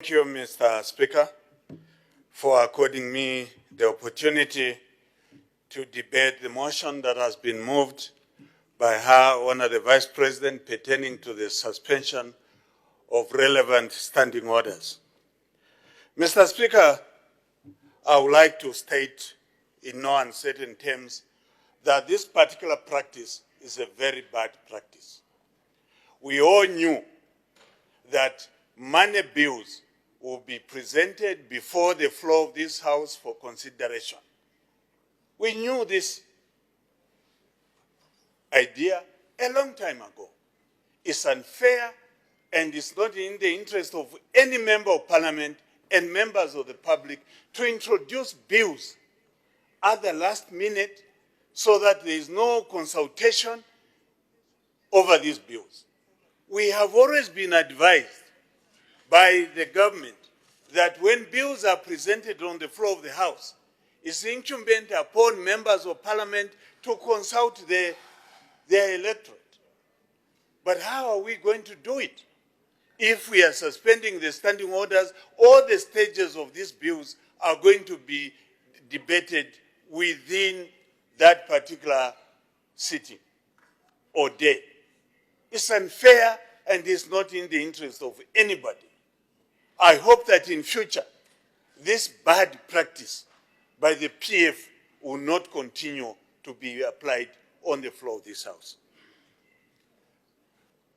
Thank you, Mr. Speaker, for according me the opportunity to debate the motion that has been moved by Her Honor the Vice President pertaining to the suspension of relevant standing orders. Mr. Speaker, I would like to state in no uncertain terms that this particular practice is a very bad practice. We all knew that money bills will be presented before the floor of this House for consideration. We knew this idea a long time ago. It's unfair and it's not in the interest of any member of parliament and members of the public to introduce bills at the last minute so that there is no consultation over these bills. We have always been advised by the government that when bills are presented on the floor of the House, it's incumbent upon members of parliament to consult their electorate. But how are we going to do it if we are suspending the standing orders? All the stages of these bills are going to be debated within that particular sitting or day. It's unfair and it's not in the interest of anybody. I hope that in future, this bad practice by the PF will not continue to be applied on the floor of this House.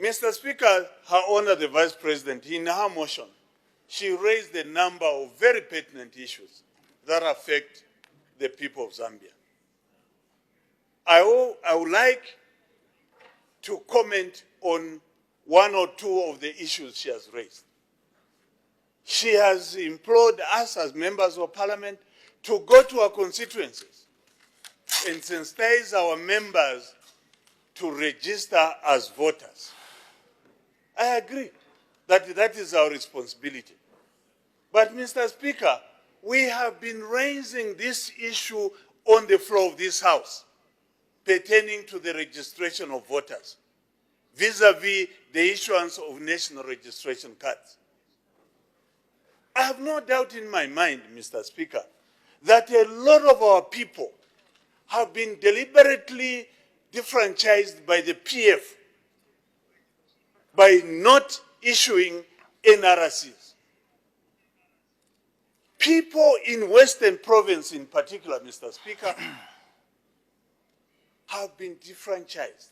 Mr. Speaker, Her Honor the Vice President, in her motion, she raised a number of very pertinent issues that affect the people of Zambia. I would like to comment on one or two of the issues she has raised. She has implored us as members of parliament to go to our constituencies and sensitize our members to register as voters. I agree that that is our responsibility. But Mr. Speaker, we have been raising this issue on the floor of this House pertaining to the registration of voters vis-à-vis the issuance of national registration cards. I have no doubt in my mind, Mr. Speaker, that a lot of our people have been deliberately defranchised by the PF by not issuing NRCs. People in Western Province in particular, Mr. Speaker, have been defranchised.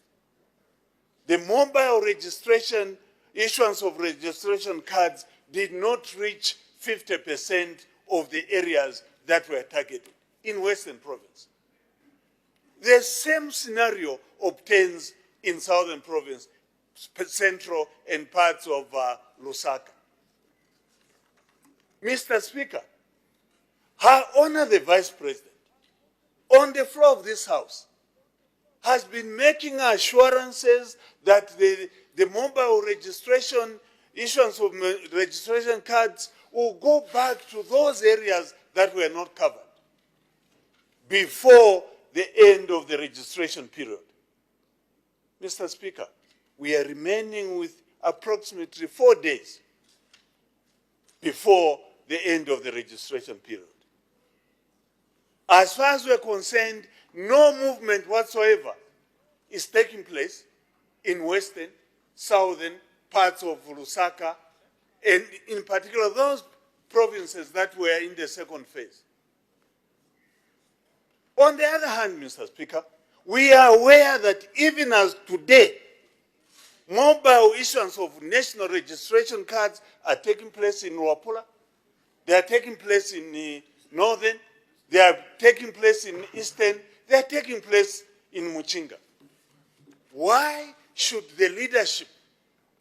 The mobile registration, issuance of registration cards did not reach 50% of the areas that were targeted in Western Province. The same scenario obtains in Southern Province, Central and parts of Lusaka. Mr. Speaker, Her Honor the Vice President, on the floor of this House, has been making assurances that the mobile registration, issuance of registration cards will go back to those areas that were not covered before the end of the registration period. Mr. Speaker, we are remaining with approximately 4 days before the end of the registration period. As far as we're concerned, no movement whatsoever is taking place in Western, Southern parts of Lusaka, and in particular those provinces that were in the second phase. On the other hand, Mr. Speaker, we are aware that even as today, mobile issuance of national registration cards are taking place in Luapula, they are taking place in Northern, they are taking place in Eastern, they are taking place in Muchinga. Why should the leadership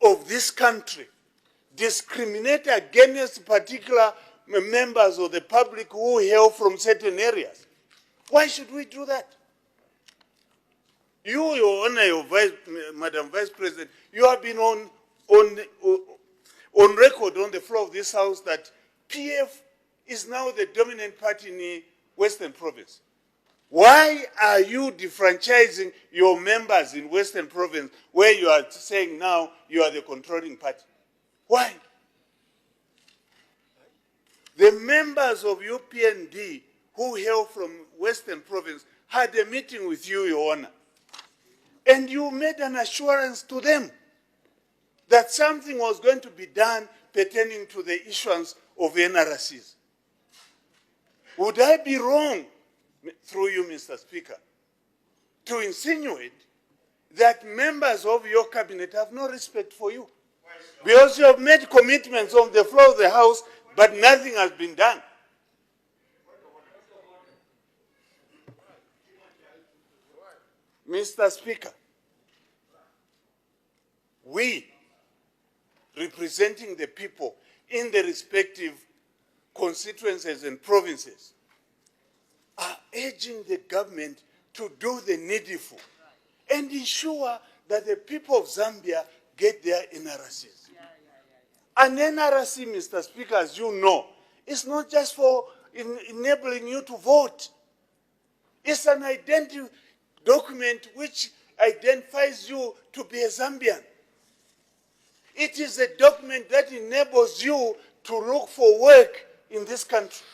of this country discriminate against particular members of the public who hail from certain areas? Why should we do that? You, Your Honor, Madam Vice President, you have been on record on the floor of this House that PF is now the dominant party in the Western Province. Why are you defranchising your members in Western Province where you are saying now you are the controlling party? Why? members of UPND who hail from Western Province had a meeting with you, Your Honor. And you made an assurance to them that something was going to be done pertaining to the issuance of NRCs. Would I be wrong, through you, Mr. Speaker, to insinuate that members of your cabinet have no respect for you? Because you have made commitments on the floor of the House, but nothing has been done. Mr. Speaker, we, representing the people in the respective constituencies and provinces, are urging the government to do the needful and ensure that the people of Zambia get their NRCs. An NRC, Mr. Speaker, as you know, is not just for enabling you to vote. It's an identity document which identifies you to be a Zambian. It is a document that enables you to look for work in this country.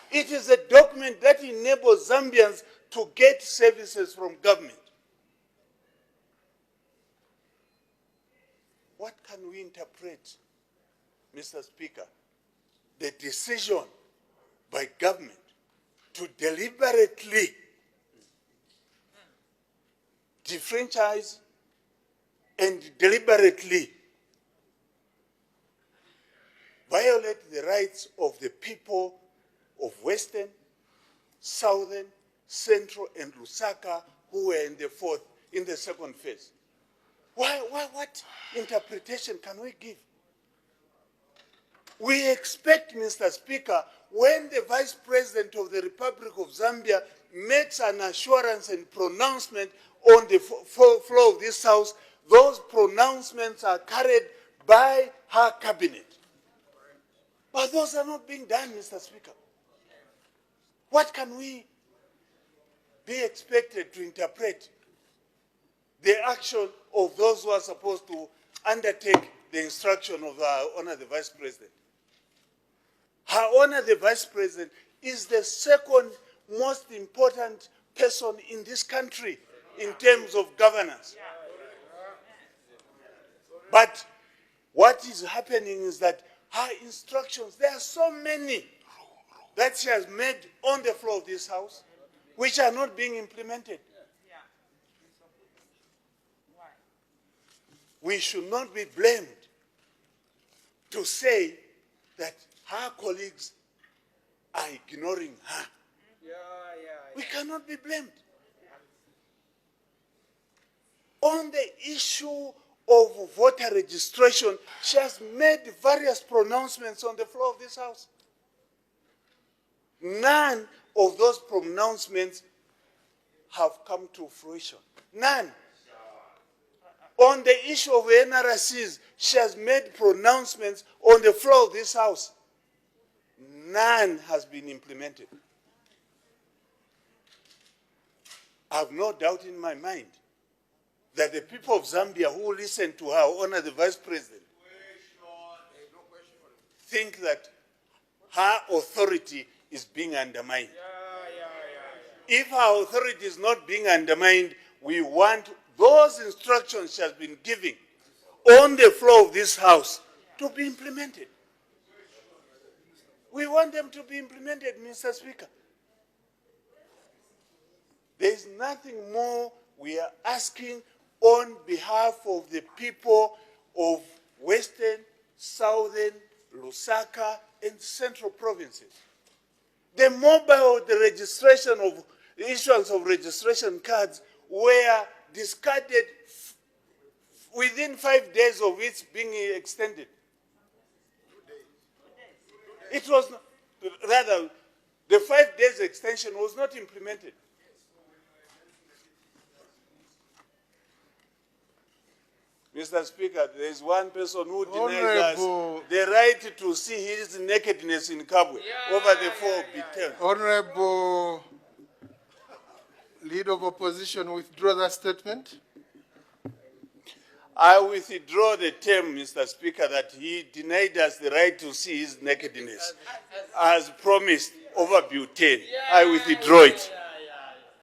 It is a document that enables Zambians to get services from government. What can we interpret, Mr. Speaker, the decision by government to deliberately defranchise and deliberately violate the rights of the people of Western, Southern, Central, and Lusaka who were in the second phase? What interpretation can we give? We expect, Mr. Speaker, when the Vice President of the Republic of Zambia makes an assurance and pronouncement on the floor of this House, those pronouncements are carried by her cabinet. But those are not being done, Mr. Speaker. What can we be expected to interpret the action of those who are supposed to undertake the instruction of Her Honor the Vice President? Her Honor the Vice President is the second most important person in this country in terms of governance. But what is happening is that her instructions, there are so many that she has made on the floor of this House, which are not being implemented. We should not be blamed to say that her colleagues are ignoring her. We cannot be blamed. On the issue of voter registration, she has made various pronouncements on the floor of this House. None of those pronouncements have come to fruition. None. On the issue of NRCs, she has made pronouncements on the floor of this House. None has been implemented. I have no doubt in my mind that the people of Zambia who listen to Her Honor the Vice President think that her authority is being undermined. If her authority is not being undermined, we want those instructions she has been giving on the floor of this House to be implemented. We want them to be implemented, Mr. Speaker. There is nothing more we are asking on behalf of the people of Western, Southern, Lusaka, and Central provinces. The registration of the issuance of registration cards were discarded within 5 days of its being extended. It was, rather, the 5 days extension was not implemented. Mr. Speaker, there is one person who denies us the right to see his nakedness in Kabwe over the 4 term. Honorable Leader of Opposition, withdraw that statement. I withdraw the term, Mr. Speaker, that he denied us the right to see his nakedness, as promised over Bill 10. I withdraw it.